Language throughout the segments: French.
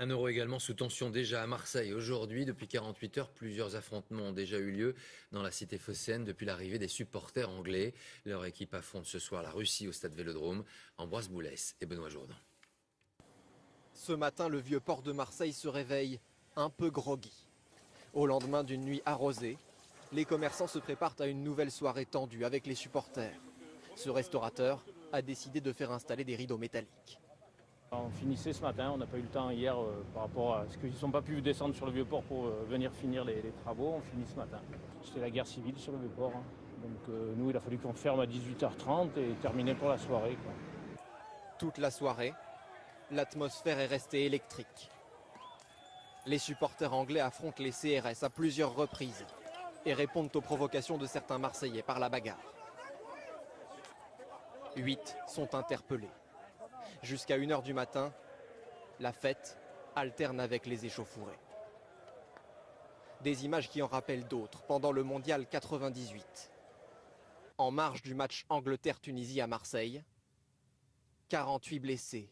Un euro également sous tension déjà à Marseille. Aujourd'hui, depuis 48 heures, plusieurs affrontements ont déjà eu lieu dans la cité phocéenne depuis l'arrivée des supporters anglais. Leur équipe affronte ce soir la Russie au stade Vélodrome. Ambroise Boulès et Benoît Jourdain. Ce matin, le vieux port de Marseille se réveille un peu groggy. Au lendemain d'une nuit arrosée, les commerçants se préparent à une nouvelle soirée tendue avec les supporters. Ce restaurateur a décidé de faire installer des rideaux métalliques. On finissait ce matin, on n'a pas eu le temps hier par rapport à ce qu'ils n'ont pas pu descendre sur le Vieux-Port pour venir finir les travaux. On finit ce matin. C'était la guerre civile sur le Vieux-Port. Donc nous, il a fallu qu'on ferme à 18h30 et terminer pour la soirée, quoi. Toute la soirée, l'atmosphère est restée électrique. Les supporters anglais affrontent les CRS à plusieurs reprises et répondent aux provocations de certains Marseillais par la bagarre. 8 sont interpellés. Jusqu'à 1 h du matin, la fête alterne avec les échauffourées. Des images qui en rappellent d'autres pendant le mondial 98. En marge du match Angleterre-Tunisie à Marseille, 48 blessés.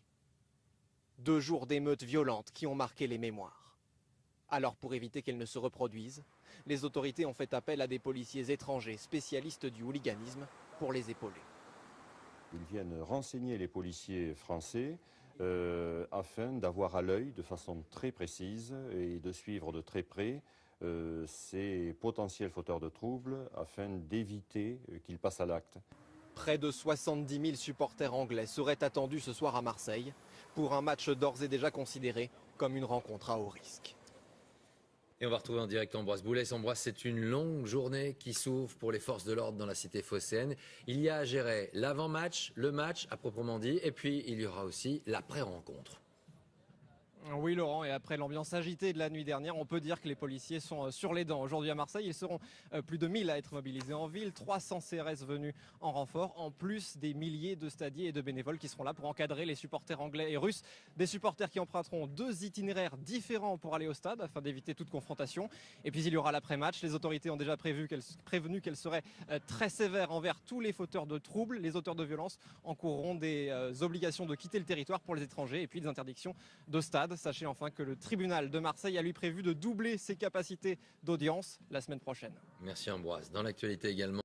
2 jours d'émeutes violentes qui ont marqué les mémoires. Alors pour éviter qu'elles ne se reproduisent, les autorités ont fait appel à des policiers étrangers spécialistes du hooliganisme pour les épauler. Ils viennent renseigner les policiers français afin d'avoir à l'œil de façon très précise et de suivre de très près ces potentiels fauteurs de troubles afin d'éviter qu'ils passent à l'acte. Près de 70 000 supporters anglais seraient attendus ce soir à Marseille pour un match d'ores et déjà considéré comme une rencontre à haut risque. Et on va retrouver en direct Ambroise Boulès. Ambroise, c'est une longue journée qui s'ouvre pour les forces de l'ordre dans la cité phocéenne. Il y a à gérer l'avant-match, le match à proprement dit, et puis il y aura aussi l'après-rencontre. Oui Laurent, et après l'ambiance agitée de la nuit dernière, on peut dire que les policiers sont sur les dents. Aujourd'hui à Marseille, ils seront plus de 1000 à être mobilisés en ville, 300 CRS venus en renfort, en plus des milliers de stadiers et de bénévoles qui seront là pour encadrer les supporters anglais et russes. Des supporters qui emprunteront 2 itinéraires différents pour aller au stade afin d'éviter toute confrontation. Et puis il y aura l'après-match. Les autorités ont déjà prévenu qu'elles seraient très sévères envers tous les fauteurs de troubles. Les auteurs de violences encourront des obligations de quitter le territoire pour les étrangers et puis des interdictions de stade. Sachez enfin que le tribunal de Marseille a lui prévu de doubler ses capacités d'audience la semaine prochaine. Merci Ambroise. Dans l'actualité également.